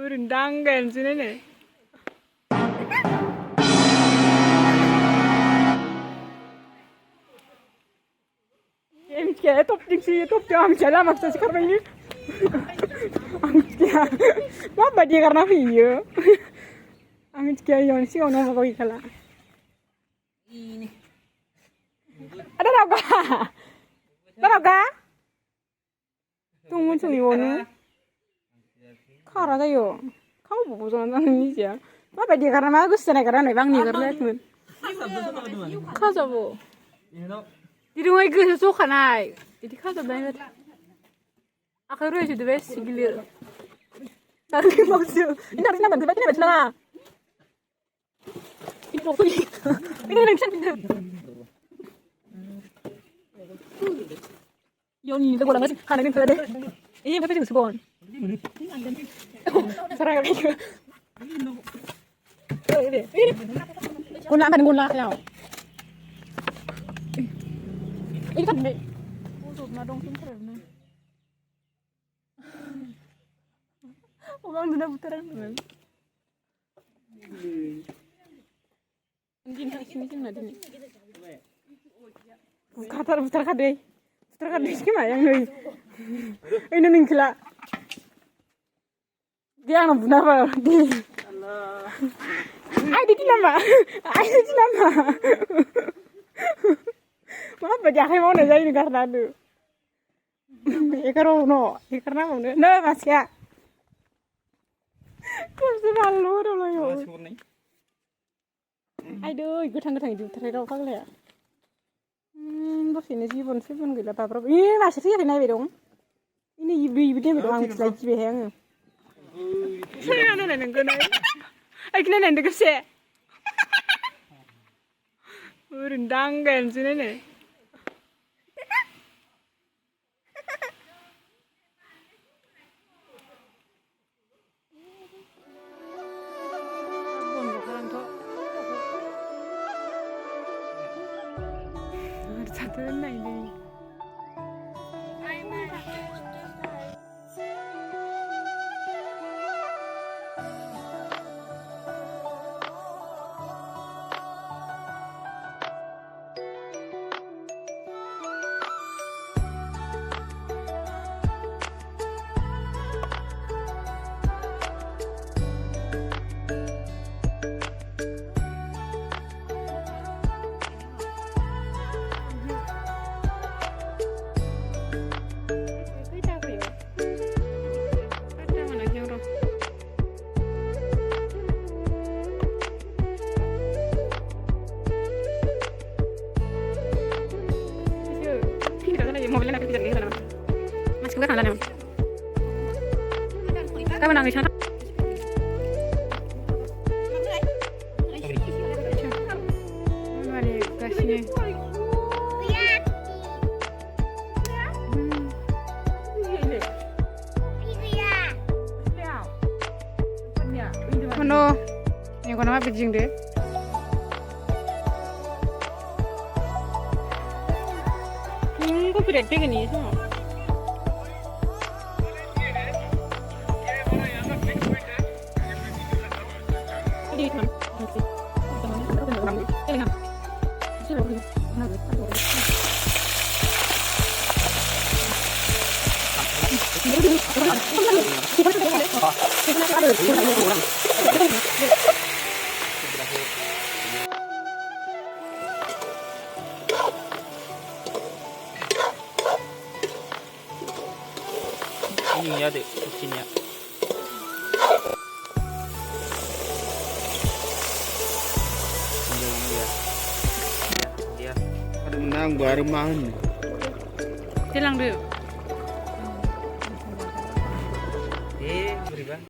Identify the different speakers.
Speaker 1: Rendangkan sini nih. Kayak top sih, top yang jalan maksudnya sekarang ini. Ya, apa dia karena video? Angin kayak yang sih orang mau kau kalah. Ada apa? Ada apa? Tunggu ini. Kara tayo. Kamu bosan nangis ya? Apa dia karena bagus sana karena bang nih karena itu. Kasa bo. Di rumah itu suka naik. Jadi kasa banget. Akhirnya sudah best gilir. Tapi maksud, ini harusnya bantu bantu baca lah. Ini foto ini. Ini yang bisa. Yoni itu kurang ngasih. Karena ini ada. Ini apa sih sekolah? Serang apa itu? Ini. Guna apa? Guna ya. Ini kan deh. Untuk madong pintar nih. Orang dunia putaran kan? Mungkin sini nanti nih. Putar kadai gimana yang nih? Ini nih gila. Dia nggak benar di. Ada di nama. Maaf baca mau nih jadi karena tu. Ikan no, karena mau nih. No mas ya. Kursi malu dulu yo. Aduh, ikut tangga itu terlalu kau ya. Bos ini sih pun gila apa? Ini masih sih ini bedong. Ini ibu dia bedong angin lagi behang. Saya nana nengko nai. Akhirnya nende kese. Rendangkan sini nih. Satu ini. Mobilnya nanti bisa nih sana. Mas juga kan nih. Kamu nangis sana. Mari kasih. Mana? Yang kau nama Beijing deh. Berat deh ni semua. Ini ya deh, kucingnya. Dia. Ada menang baru main. Hilang dulu. Berikan.